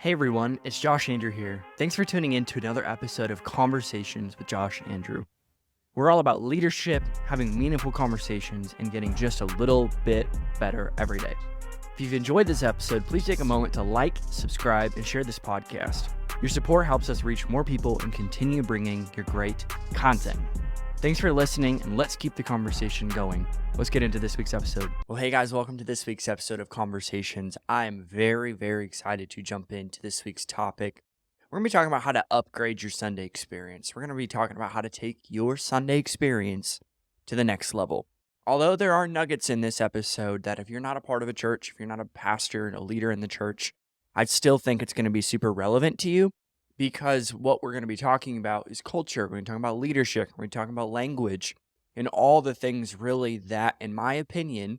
Hey everyone, it's Josh Andrew here. Thanks for tuning in to another episode of Conversations with Josh Andrew. We're all about leadership, having meaningful conversations, and getting just a little bit better every day. If you've enjoyed this episode, please take a moment to like, subscribe, and share this podcast. Your support helps us reach more people and continue bringing your great content. Thanks for listening, and let's keep the conversation going. Let's get into this week's episode. Well, hey guys, welcome to this week's episode of Conversations. I am very, very excited to jump into this week's topic. We're going to be talking about how to upgrade your Sunday experience. We're going to be talking about how to take your Sunday experience to the next level. Although there are nuggets in this episode that if you're not a part of a church, if you're not a pastor and a leader in the church, I still think it's going to be super relevant to you. Because what we're going to be talking about is culture. We're going to be talking about leadership. We're going to be talking about language and all the things really that, in my opinion,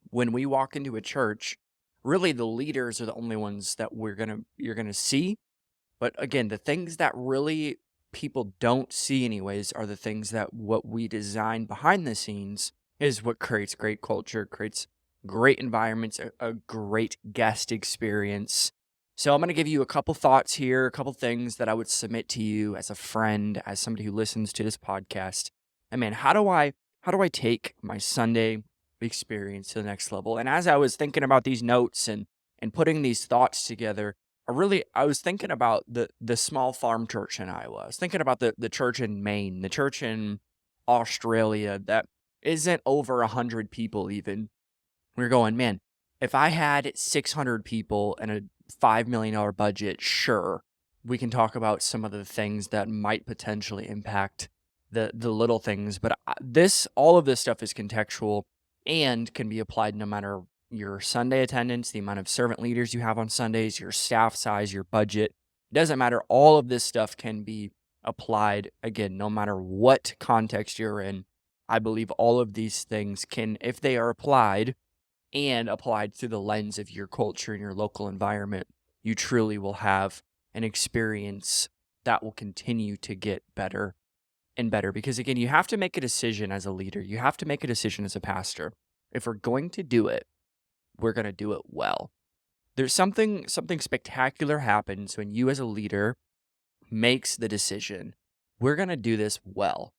when we walk into a church, really the leaders are the only ones that you're going to see. But again, the things that really people don't see anyways are the things that what we design behind the scenes is what creates great culture, creates great environments, a great guest experience. So I'm going to give you a couple thoughts here, a couple things that I would submit to you as a friend, as somebody who listens to this podcast. And man, how do I take my Sunday experience to the next level? And as I was thinking about these notes and putting these thoughts together, I was thinking about the small farm church in Iowa. I was thinking about the church in Maine, the church in Australia that isn't over 100 people even. We're going, man, if I had 600 people and a $5 million budget, sure, we can talk about some of the things that might potentially impact the little things. But all of this stuff is contextual and can be applied no matter your Sunday attendance, the amount of servant leaders you have on Sundays, your staff size, your budget. It doesn't matter. All of this stuff can be applied, again, no matter what context you're in. I believe all of these things can, if they are applied, and applied through the lens of your culture and your local environment, you truly will have an experience that will continue to get better and better. Because again, you have to make a decision as a leader. You have to make a decision as a pastor. If we're going to do it, we're going to do it well. There's something spectacular happens when you as a leader makes the decision, we're going to do this well.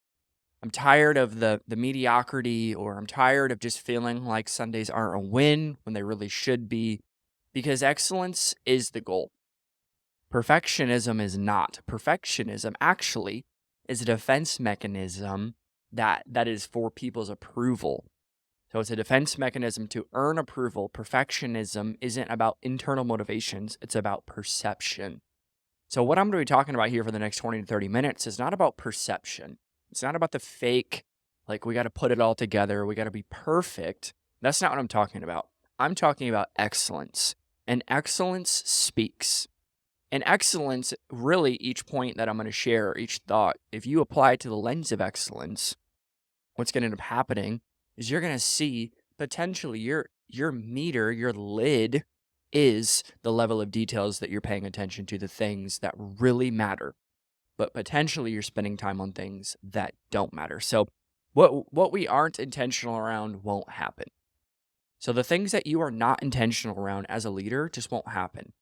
I'm tired of the mediocrity, or I'm tired of just feeling like Sundays aren't a win when they really should be, because excellence is the goal. Perfectionism is not. Perfectionism actually is a defense mechanism that is for people's approval. So it's a defense mechanism to earn approval. Perfectionism isn't about internal motivations. It's about perception. So what I'm going to be talking about here for the next 20 to 30 minutes is not about perception. It's not about the fake, like we got to put it all together, we got to be perfect. That's not what I'm talking about. I'm talking about excellence. And excellence speaks. And excellence, really, each point that I'm going to share, each thought, if you apply it to the lens of excellence, what's going to end up happening is you're going to see potentially your meter, your lid is the level of details that you're paying attention to, the things that really matter. But potentially you're spending time on things that don't matter. So what we aren't intentional around won't happen. So the things that you are not intentional around as a leader just won't happen.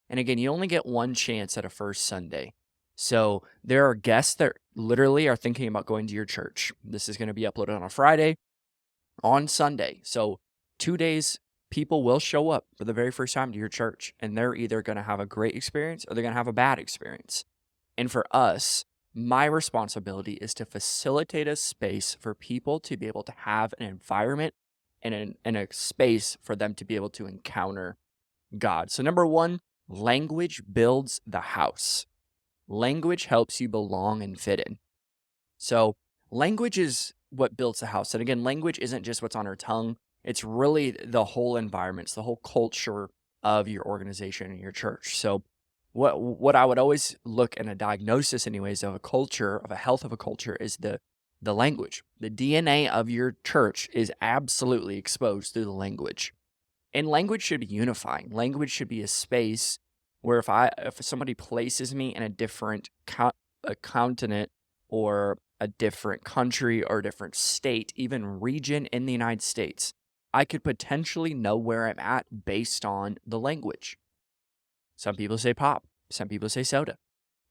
And again, you only get one chance at a first Sunday. So there are guests that literally are thinking about going to your church. This is going to be uploaded on a Friday, on Sunday. So 2 days, people will show up for the very first time to your church, and they're either going to have a great experience or they're going to have a bad experience. And for us, my responsibility is to facilitate a space for people to be able to have an environment and a space for them to be able to encounter God. So number one, language builds the house. Language helps you belong and fit in. So language is what builds the house. And again, language isn't just what's on our tongue. It's really the whole environment. It's the whole culture of your organization and your church. So what I would always look in a diagnosis anyways of a culture, of a health of a culture, is the language. The DNA of your church is absolutely exposed through the language. And language should be unifying. Language should be a space where if somebody places me in a different continent or a different country or a different state, even region in the United States, I could potentially know where I'm at based on the language. Some people say pop. Some people say soda.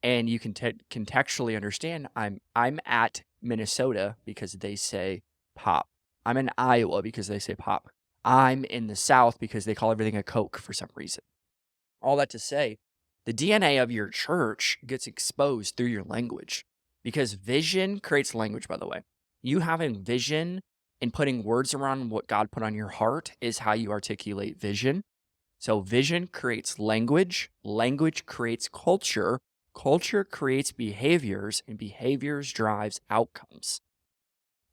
And you can contextually understand I'm at Minnesota because they say pop. I'm in Iowa because they say pop. I'm in the South because they call everything a Coke for some reason. All that to say, the DNA of your church gets exposed through your language, because vision creates language, by the way. You having vision and putting words around what God put on your heart is how you articulate vision. So vision creates language. Language creates culture. Culture creates behaviors, and behaviors drives outcomes.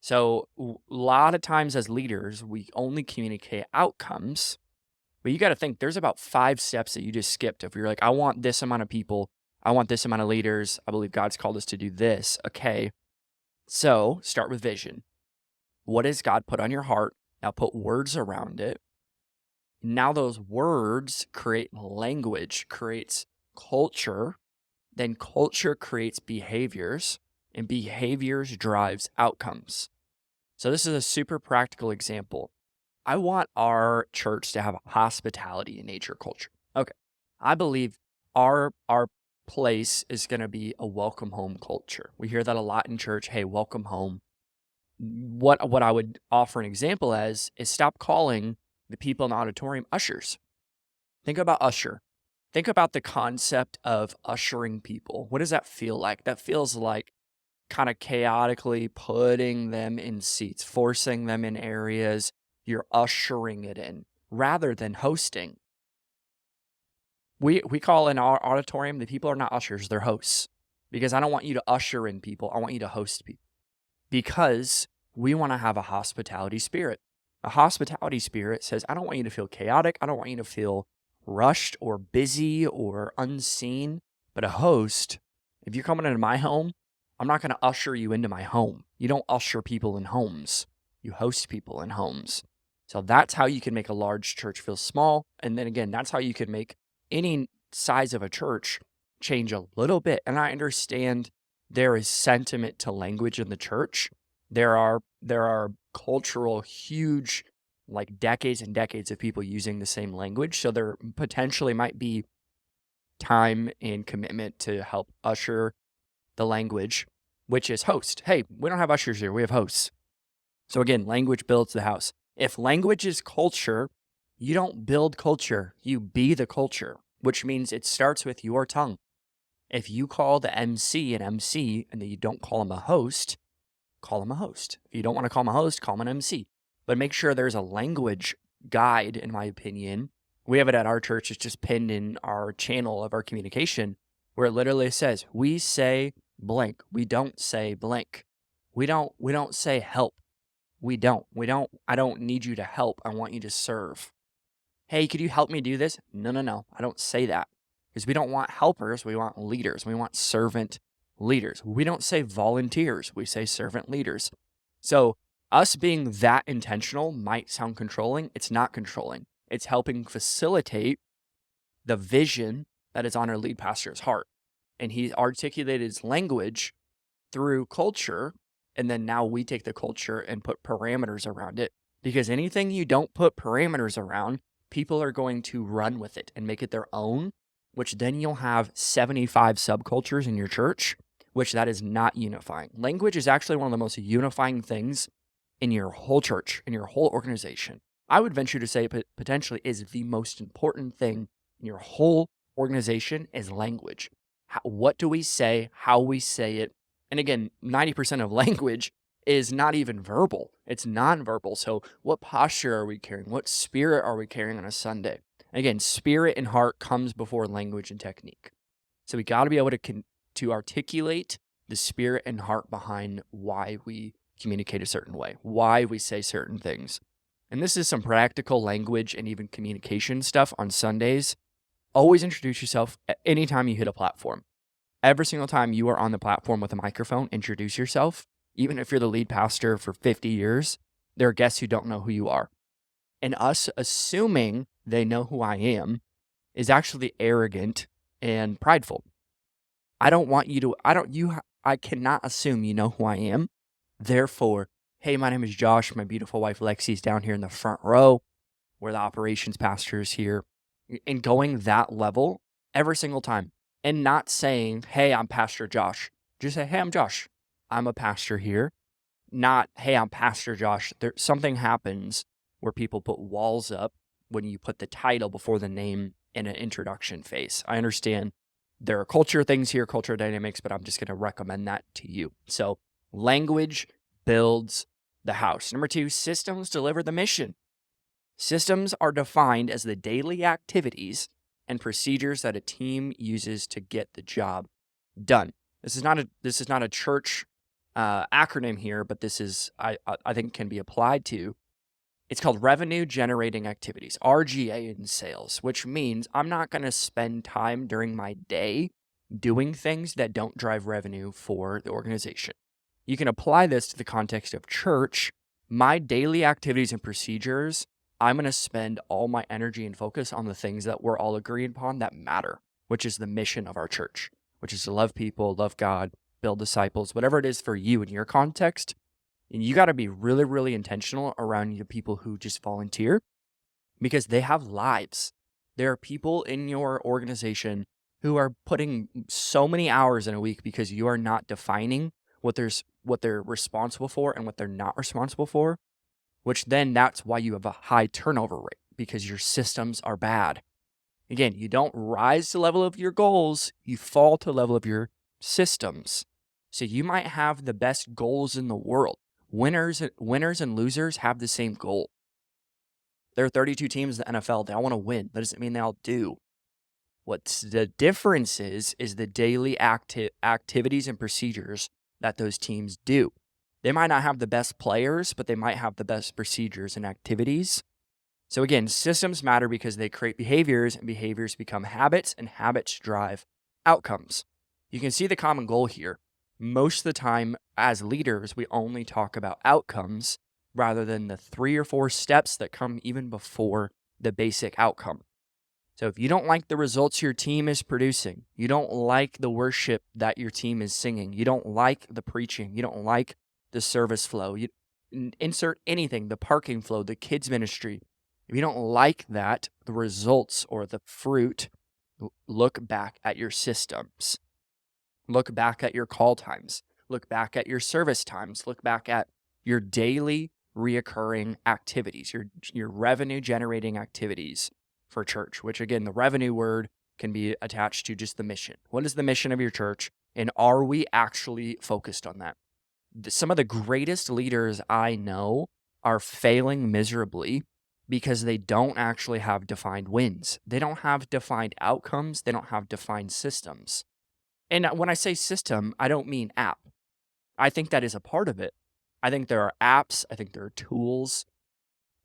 So a lot of times as leaders, we only communicate outcomes, but you got to think there's about 5 steps that you just skipped. If you're like, I want this amount of people, I want this amount of leaders, I believe God's called us to do this. Okay, so start with vision. What has God put on your heart? Now put words around it. Now those words create language, creates culture. Then culture creates behaviors, and behaviors drives outcomes. So this is a super practical example. I want our church to have a hospitality in nature culture. Okay. I believe our place is going to be a welcome home culture. We hear that a lot in church. Hey, welcome home. What I would offer an example as is stop calling the people in the auditorium ushers. Think about usher. Think about the concept of ushering people. What does that feel like? That feels like kind of chaotically putting them in seats, forcing them in areas. You're ushering it in rather than hosting. We call in our auditorium, the people are not ushers, they're hosts. Because I don't want you to usher in people, I want you to host people. Because we want to have a hospitality spirit. A hospitality spirit says, I don't want you to feel chaotic. I don't want you to feel rushed or busy or unseen. But a host, if you're coming into my home, I'm not going to usher you into my home. You don't usher people in homes. You host people in homes. So that's how you can make a large church feel small. And then again, that's how you can make any size of a church change a little bit. And I understand there is sentiment to language in the church. There are cultural huge, like decades and decades of people using the same language. So there potentially might be time and commitment to help usher the language, which is host. Hey, we don't have ushers here. We have hosts. So again, language builds the house. If language is culture, you don't build culture. You be the culture, which means it starts with your tongue. If you call the MC an MC and then you don't call him a host, call him a host. If you don't want to call him a host, call him an MC. But make sure there's a language guide, in my opinion. We have it at our church. It's just pinned in our channel of our communication where it literally says, we say blank. We don't say blank. We don't say help. I don't need you to help. I want you to serve. Hey, could you help me do this? No. I don't say that because we don't want helpers. We want leaders. We want servant leaders. We don't say volunteers. We say servant leaders. So us being that intentional might sound controlling. It's not controlling. It's helping facilitate the vision that is on our lead pastor's heart. And he articulated his language through culture. And then now we take the culture and put parameters around it. Because anything you don't put parameters around, people are going to run with it and make it their own, which then you'll have 75 subcultures in your church, which that is not unifying. Language is actually one of the most unifying things in your whole church, in your whole organization. I would venture to say potentially is the most important thing in your whole organization is language. What do we say, how we say it? And again, 90% of language is not even verbal. It's nonverbal. So what posture are we carrying? What spirit are we carrying on a Sunday? Again, spirit and heart comes before language and technique. So we got to be able to articulate the spirit and heart behind why we communicate a certain way, why we say certain things. And this is some practical language and even communication stuff on Sundays. Always introduce yourself anytime you hit a platform. Every single time you are on the platform with a microphone, introduce yourself. Even if you're the lead pastor for 50 years, there are guests who don't know who you are. And us assuming they know who I am is actually arrogant and prideful. I cannot assume you know who I am. Therefore, hey, my name is Josh. My beautiful wife Lexi's down here in the front row. We're the operations pastors here. And going that level every single time. And not saying, hey, I'm Pastor Josh. Just say, hey, I'm Josh. I'm a pastor here. Not, hey, I'm Pastor Josh. Something happens where people put walls up when you put the title before the name in an introduction phase. I understand there are culture things here, culture dynamics, but I'm just going to recommend that to you. So language builds the house. Number 2, systems deliver the mission. Systems are defined as the daily activities and procedures that a team uses to get the job done. This is not a church acronym here, but this is I think can be applied to. It's called revenue generating activities, RGA in sales, which means I'm not going to spend time during my day doing things that don't drive revenue for the organization. You can apply this to the context of church. My daily activities and procedures, I'm going to spend all my energy and focus on the things that we're all agreeing upon that matter, which is the mission of our church, which is to love people, love God, build disciples, whatever it is for you in your context. And you got to be really, really intentional around the people who just volunteer because they have lives. There are people in your organization who are putting so many hours in a week because you are not defining what they're responsible for and what they're not responsible for, which then that's why you have a high turnover rate because your systems are bad. Again, you don't rise to the level of your goals, you fall to the level of your systems. So you might have the best goals in the world. Winners and losers have the same goal. There are 32 teams in the NFL. They all want to win. That doesn't mean they all do. What's the difference is the daily activities and procedures that those teams do. They might not have the best players, but they might have the best procedures and activities. So again, systems matter because they create behaviors, and behaviors become habits, and habits drive outcomes. You can see the common goal here. Most of the time, as leaders, we only talk about outcomes rather than the 3 or 4 steps that come even before the basic outcome. So if you don't like the results your team is producing, you don't like the worship that your team is singing, you don't like the preaching, you don't like the service flow, you insert anything, the parking flow, the kids ministry. If you don't like that, the results or the fruit, look back at your systems. Look back at your call times. Look back at your service times. Look back at your daily reoccurring activities, your revenue generating activities for church, which again, the revenue word can be attached to just the mission. What is the mission of your church? And are we actually focused on that? Some of the greatest leaders I know are failing miserably because they don't actually have defined wins. They don't have defined outcomes. They don't have defined systems. And when I say system, I don't mean app. I think that is a part of it. I think there are apps, I think there are tools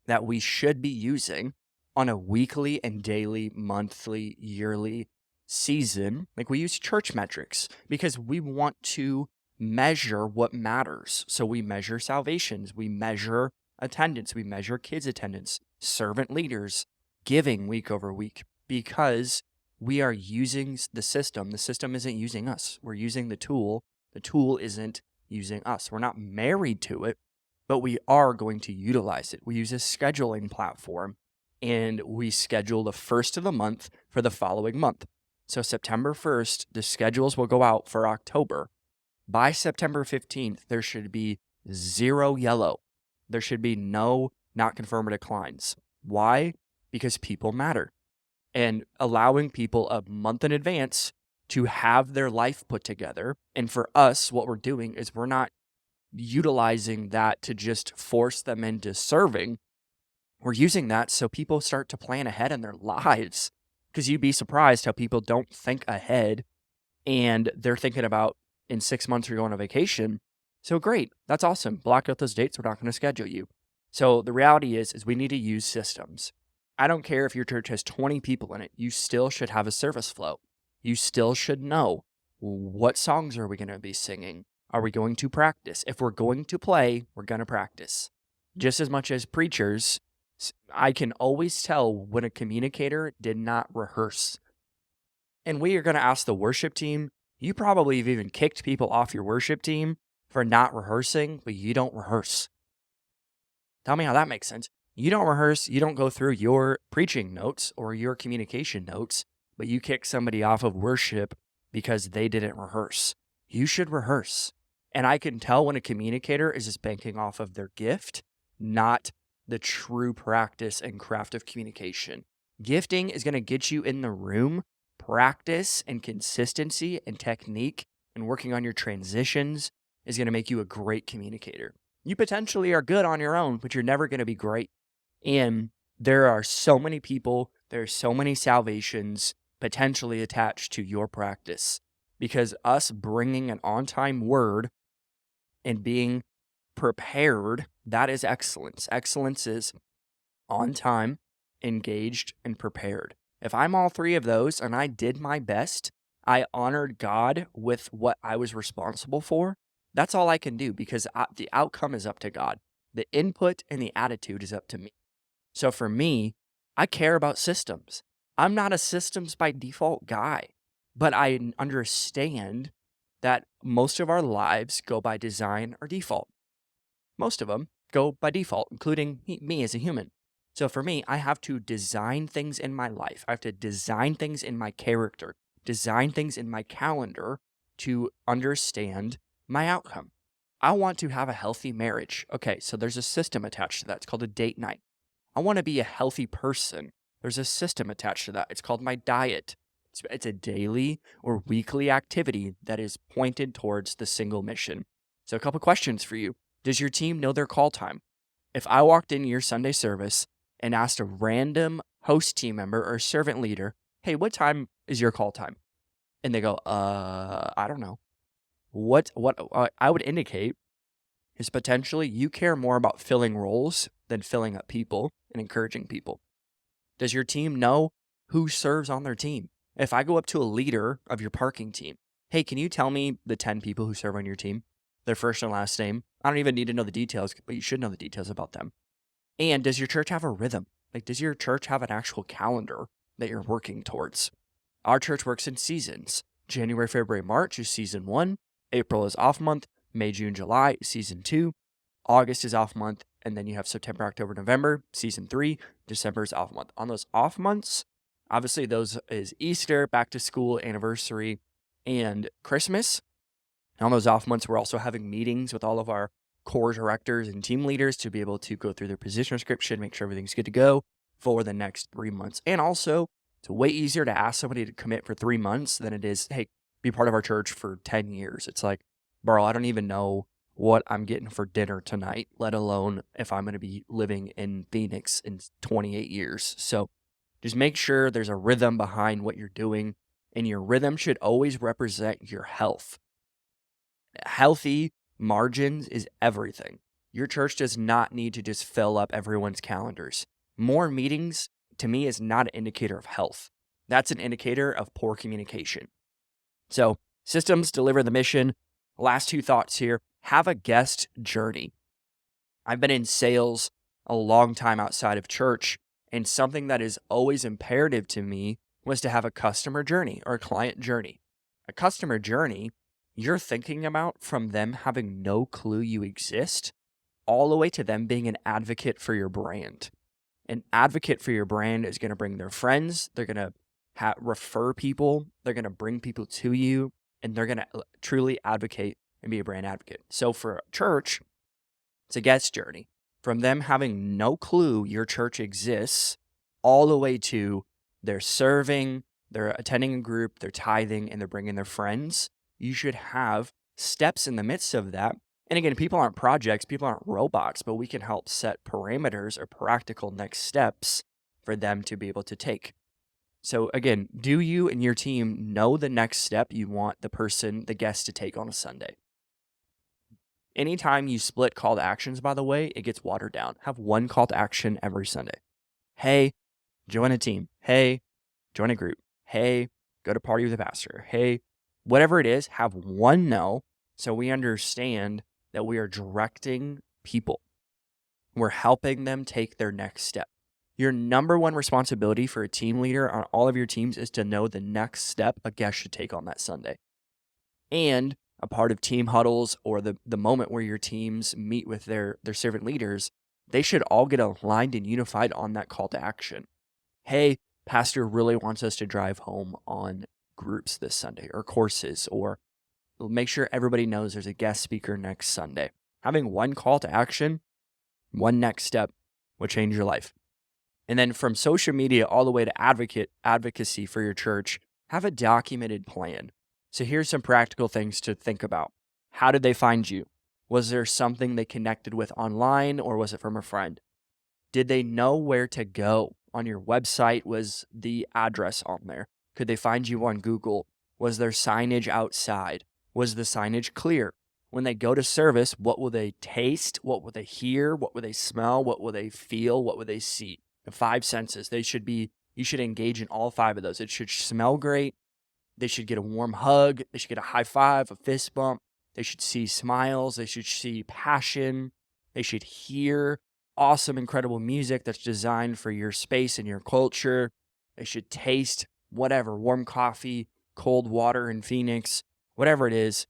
that we should be using on a weekly and daily, monthly, yearly season. Like we use church metrics because we want to measure what matters. So we measure salvations, we measure attendance, we measure kids' attendance, servant leaders, giving week over week, because we are using the system. The system isn't using us. We're using the tool. The tool isn't using us. We're not married to it, but we are going to utilize it. We use a scheduling platform, and we schedule the first of the month for the following month. So September 1st, the schedules will go out for October. By September 15th, there should be 0 yellow. There should be no not confirmed declines. Why? Because people matter. And allowing people a month in advance to have their life put together. And for us, what we're doing is we're not utilizing that to just force them into serving. We're using that so people start to plan ahead in their lives. Because you'd be surprised how people don't think ahead and they're thinking about in 6 months you're going on vacation. So great, that's awesome. Block out those dates. We're not going to schedule you. So the reality is we need to use systems. I don't care if your church has 20 people in it. You still should have a service flow. You still should know what songs are we going to be singing? Are we going to practice? If we're going to play, we're going to practice. Just as much as preachers, I can always tell when a communicator did not rehearse. And we are going to ask the worship team. You probably have even kicked people off your worship team for not rehearsing, but you don't rehearse. Tell me how that makes sense. You don't rehearse, you don't go through your preaching notes or your communication notes but you kick somebody off of worship because they didn't rehearse. You should rehearse. And I can tell when a communicator is just banking off of their gift, not the true practice and craft of communication. Gifting is going to get you in the room. Practice and consistency and technique and working on your transitions is going to make you a great communicator. You potentially are good on your own, but you're never going to be great. And there are so many people, there are so many salvations potentially attached to your practice, because us bringing an on-time word and being prepared, that is excellence. Excellence is on time, engaged, and prepared. If I'm all three of those and I did my best, I honored God with what I was responsible for, that's all I can do, because the outcome is up to God. The input and the attitude is up to me. So for me, I care about systems. I'm not a systems by default guy, but I understand that most of our lives go by design or default. Most of them go by default, including me as a human. So for me, I have to design things in my life. I have to design things in my character, design things in my calendar to understand my outcome. I want to have a healthy marriage. Okay, so there's a system attached to that. It's called a date night. I want to be a healthy person. There's a system attached to that. It's called my diet. It's a daily or weekly activity that is pointed towards the single mission. So a couple questions for you. Does your team know their call time? If I walked into your Sunday service and asked a random host team member or servant leader, hey, what time is your call time? And they go, I don't know. What I would indicate is potentially you care more about filling roles than filling up people and encouraging people. Does your team know who serves on their team? If I go up to a leader of your parking team, hey, can you tell me the 10 people who serve on your team? Their first and last name. I don't even need to know the details, but you should know the details about them. And does your church have a rhythm? Like, does your church have an actual calendar that you're working towards? Our church works in seasons. January, February, March is season 1. April is off month. May, June, July, season 2. August is off month. And then you have September, October, November, season 3. December is off month. On those off months, obviously those is Easter, back to school, anniversary, and Christmas. On those off months, we're also having meetings with all of our core directors and team leaders to be able to go through their position description, make sure everything's good to go for the next 3 months. And also, it's way easier to ask somebody to commit for 3 months than it is, hey, be part of our church for 10 years. It's like, bro, I don't even know what I'm getting for dinner tonight, let alone if I'm going to be living in Phoenix in 28 years. So just make sure there's a rhythm behind what you're doing, and your rhythm should always represent your health. Healthy margins is everything. Your church does not need to just fill up everyone's calendars. More meetings, to me, is not an indicator of health. That's an indicator of poor communication. So, systems deliver the mission. Last 2 thoughts here. Have a guest journey. I've been in sales a long time outside of church, and something that is always imperative to me was to have a customer journey or a client journey. A customer journey, you're thinking about from them having no clue you exist, all the way to them being an advocate for your brand. An advocate for your brand is going to bring their friends, they're going to refer people, they're going to bring people to you, and they're going to truly advocate and be a brand advocate. So for a church, it's a guest journey. From them having no clue your church exists, all the way to they're serving, they're attending a group, they're tithing, and they're bringing their friends. You should have steps in the midst of that. And again, people aren't projects, people aren't robots, but we can help set parameters or practical next steps for them to be able to take. So again, do you and your team know the next step you want the guest to take on a Sunday? Anytime you split call to actions, by the way, it gets watered down. Have one call to action every Sunday. Hey, join a team. Hey, join a group. Hey, go to party with a pastor. Hey, whatever it is, have one no, so we understand that we are directing people. We're helping them take their next step. Your number one responsibility for a team leader on all of your teams is to know the next step a guest should take on that Sunday. And a part of team huddles or the moment where your teams meet with their servant leaders, they should all get aligned and unified on that call to action. Hey, Pastor really wants us to drive home on groups this Sunday or courses, or make sure everybody knows there's a guest speaker next Sunday. Having one call to action, one next step will change your life. And then from social media all the way to advocacy for your church, have a documented plan. So here's some practical things to think about. How did they find you? Was there something they connected with online, or was it from a friend? Did they know where to go? On your website, was the address on there? Could they find you on Google? Was there signage outside? Was the signage clear? When they go to service, what will they taste? What will they hear? What will they smell? What will they feel? What will they see? The 5 senses, you should engage in all 5 of those. It should smell great. They should get a warm hug. They should get a high five, a fist bump. They should see smiles. They should see passion. They should hear awesome, incredible music that's designed for your space and your culture. They should taste whatever, warm coffee, cold water in Phoenix, whatever it is.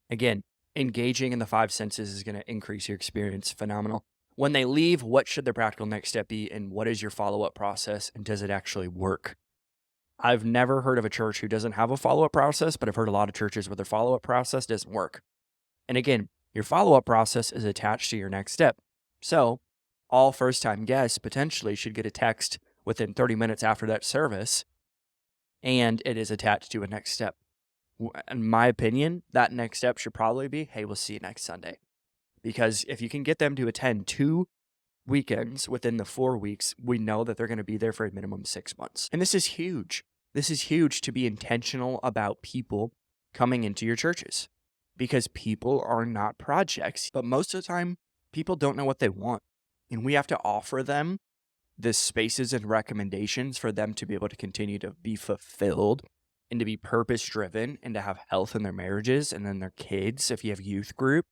Again, engaging in the 5 senses is going to increase your experience. Phenomenal. When they leave, what should their practical next step be, and what is your follow-up process, and does it actually work? I've never heard of a church who doesn't have a follow-up process, but I've heard a lot of churches where their follow-up process doesn't work. And again, your follow-up process is attached to your next step. So all first-time guests potentially should get a text within 30 minutes after that service, and it is attached to a next step. In my opinion, that next step should probably be, hey, we'll see you next Sunday. Because if you can get them to attend 2 weekends within the 4 weeks, we know that they're going to be there for a minimum 6 months. And this is huge. This is huge to be intentional about people coming into your churches, because people are not projects. But most of the time, people don't know what they want. And we have to offer them the spaces and recommendations for them to be able to continue to be fulfilled and to be purpose-driven and to have health in their marriages and then their kids, if you have youth group.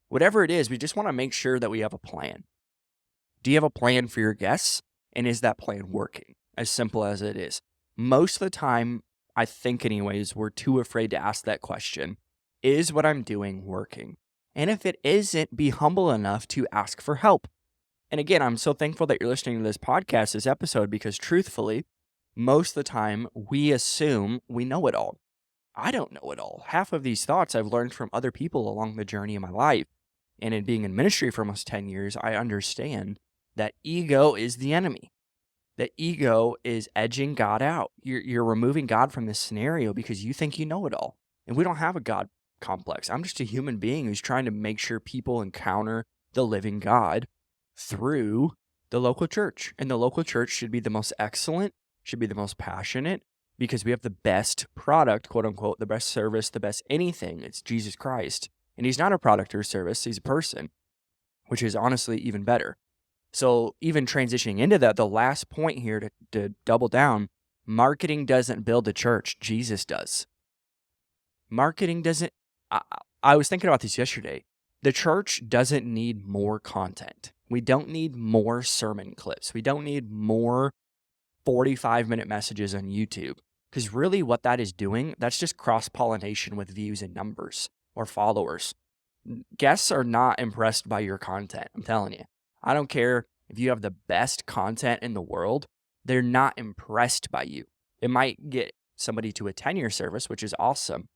Whatever it is, we just want to make sure that we have a plan. Do you have a plan for your guests? And is that plan working? As simple as it is. Most of the time, I think anyways, we're too afraid to ask that question. Is what I'm doing working? And if it isn't, be humble enough to ask for help. And again, I'm so thankful that you're listening to this podcast, this episode, because truthfully, most of the time, we assume we know it all. I don't know it all. Half of these thoughts I've learned from other people along the journey of my life. And in being in ministry for almost 10 years, I understand that ego is the enemy. That ego is edging God out. You're removing God from this scenario because you think you know it all. And we don't have a God complex. I'm just a human being who's trying to make sure people encounter the living God through the local church. And the local church should be the most excellent, should be the most passionate, because we have the best product, quote unquote, the best service, the best anything. It's Jesus Christ. And he's not a product or service, he's a person, which is honestly even better. So even transitioning into that, the last point here to double down, marketing doesn't build a church, Jesus does. Marketing doesn't, I was thinking about this yesterday. The church doesn't need more content. We don't need more sermon clips. We don't need more 45-minute messages on YouTube. Because really what that is doing, that's just cross-pollination with views and numbers or followers. Guests are not impressed by your content, I'm telling you. I don't care if you have the best content in the world, they're not impressed by you. It might get somebody to attend your service, which is awesome.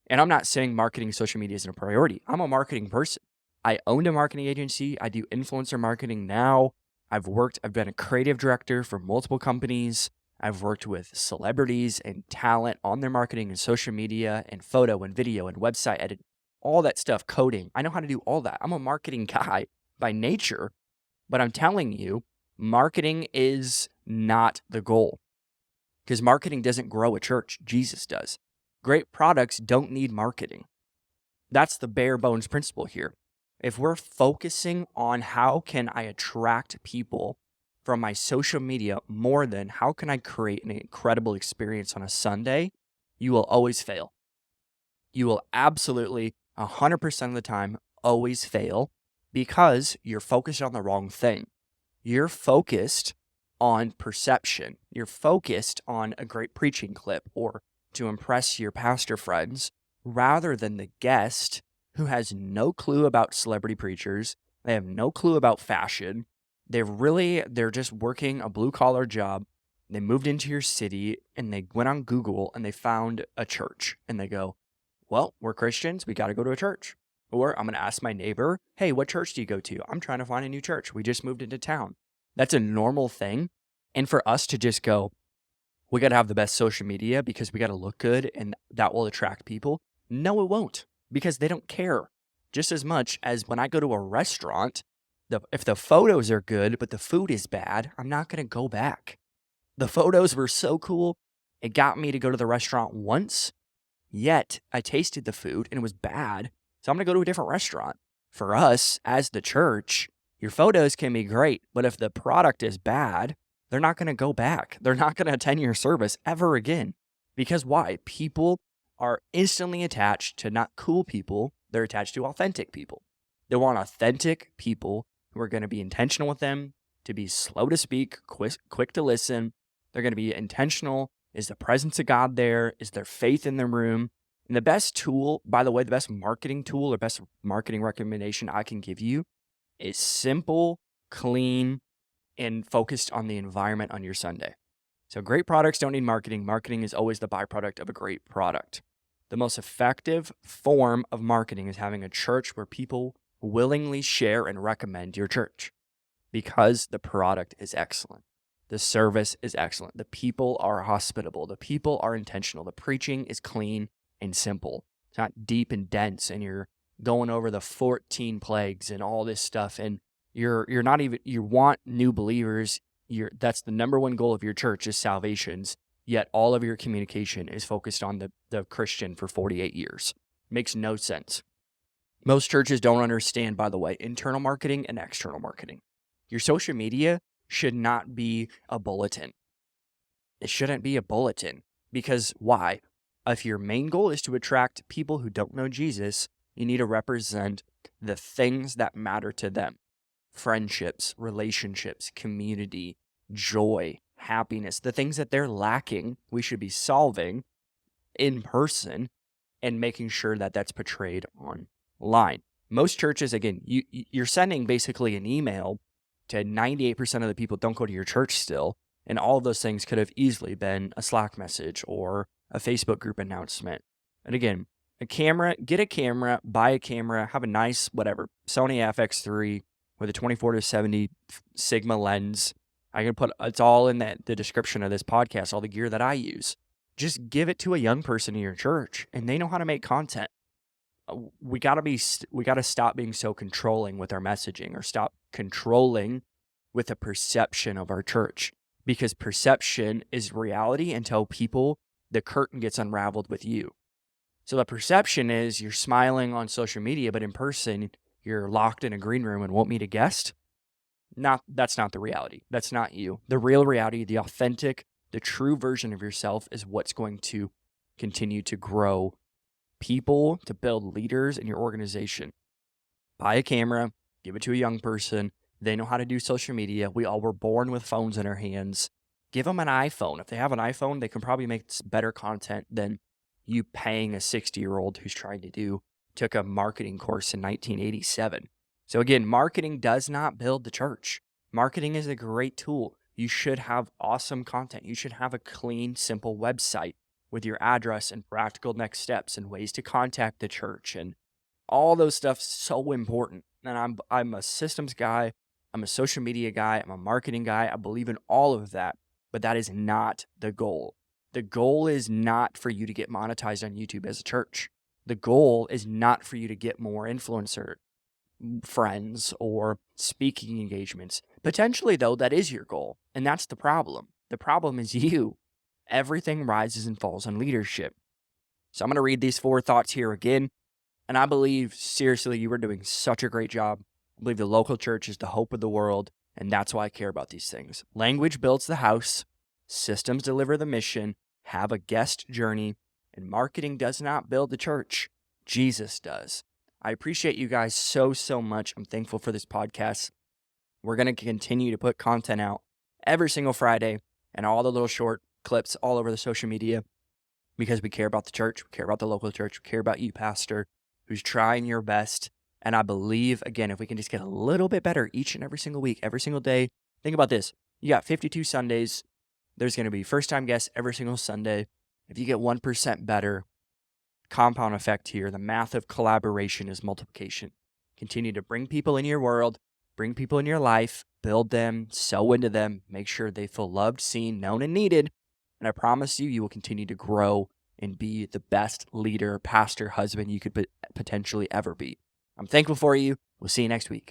And I'm not saying marketing social media isn't a priority. I'm a marketing person. I owned a marketing agency. I do influencer marketing now. I've been a creative director for multiple companies. I've worked with celebrities and talent on their marketing and social media and photo and video and website edit, all that stuff, coding. I know how to do all that. I'm a marketing guy by nature, but I'm telling you, marketing is not the goal, because marketing doesn't grow a church. Jesus does. Great products don't need marketing. That's the bare bones principle here. If we're focusing on how can I attract people from my social media more than how can I create an incredible experience on a Sunday, you will always fail. You will absolutely 100% of the time always fail because you're focused on the wrong thing. You're focused on perception. You're focused on a great preaching clip or to impress your pastor friends rather than the guest who has no clue about celebrity preachers. They have no clue about fashion. They're just working a blue collar job. They moved into your city and they went on Google and they found a church and they go, well, we're Christians. We got to go to a church. Or I'm going to ask my neighbor, hey, what church do you go to? I'm trying to find a new church. We just moved into town. That's a normal thing. And for us to just go, we got to have the best social media because we got to look good and that will attract people. No, it won't, because they don't care just as much as when I go to a restaurant. If the photos are good, but the food is bad, I'm not going to go back. The photos were so cool. It got me to go to the restaurant once, yet I tasted the food and it was bad. So I'm going to go to a different restaurant. For us as the church, your photos can be great, but if the product is bad, they're not going to go back. They're not going to attend your service ever again. Because why? People are instantly attached to not cool people. They're attached to authentic people. They want authentic people who are going to be intentional with them, to be slow to speak, quick to listen. They're going to be intentional. Is the presence of God there? Is there faith in the room? And the best tool, by the way, the best marketing tool or best marketing recommendation I can give you is simple, clean, and focused on the environment on your Sunday. So great products don't need marketing. Marketing is always the byproduct of a great product. The most effective form of marketing is having a church where people willingly share and recommend your church because the product is excellent. The service is excellent. The people are hospitable. The people are intentional. The preaching is clean and simple. It's not deep and dense and you're going over the 14 plagues and all this stuff and you're not even, you want new believers. That's the number one goal of your church is salvations, yet all of your communication is focused on the Christian for 48 years. Makes no sense. Most churches don't understand, by the way, internal marketing and external marketing. Your social media should not be a bulletin. It shouldn't be a bulletin because why? If your main goal is to attract people who don't know Jesus, you need to represent the things that matter to them. Friendships, relationships, community, joy, happiness, the things that they're lacking, we should be solving in person and making sure that that's portrayed online. Most churches, again, you're sending basically an email to 98% of the people don't go to your church still, and all of those things could have easily been a Slack message or a Facebook group announcement. And again, get a camera, buy a camera, have a nice, whatever, Sony FX3 with a 24-70 Sigma lens. I can put, it's all in the description of this podcast, all the gear that I use. Just give it to a young person in your church, and they know how to make content. We got to stop being so controlling with our messaging, or stop controlling with the perception of our church, because perception is reality until the curtain gets unraveled with you. So the perception is you're smiling on social media, but in person, you're locked in a green room and won't meet a guest. That's not the reality. That's not you. The real reality, the authentic, the true version of yourself is what's going to continue to grow people, to build leaders in your organization. Buy a camera, give it to a young person. They know how to do social media. We all were born with phones in our hands. Give them an iPhone. If they have an iPhone, they can probably make better content than you paying a 60-year-old who's took a marketing course in 1987. So again, marketing does not build the church. Marketing is a great tool. You should have awesome content. You should have a clean, simple website with your address and practical next steps and ways to contact the church, and all those stuff's so important. And I'm a systems guy, I'm a social media guy, I'm a marketing guy. I believe in all of that, but that is not the goal. The goal is not for you to get monetized on YouTube as a church. The goal is not for you to get more influencer friends or speaking engagements. Potentially, though, that is your goal, and that's the problem. The problem is you. Everything rises and falls on leadership. So I'm going to read these 4 thoughts here again, and I believe, seriously, you are doing such a great job. I believe the local church is the hope of the world, and that's why I care about these things. Language builds the house, systems deliver the mission, have a guest journey, and marketing does not build the church. Jesus does. I appreciate you guys so much. I'm thankful for this podcast. We're going to continue to put content out every single Friday and all the little short clips all over the social media because we care about the church, we care about the local church, we care about you, pastor, who's trying your best. And I believe, again, if we can just get a little bit better each and every single week, every single day. Think about this. You got 52 Sundays. There's going to be first-time guests every single Sunday. If you get 1% better, compound effect here. The math of collaboration is multiplication. Continue to bring people in your world, bring people in your life, build them, sow into them, make sure they feel loved, seen, known, and needed. And I promise you, you will continue to grow and be the best leader, pastor, husband you could potentially ever be. I'm thankful for you. We'll see you next week.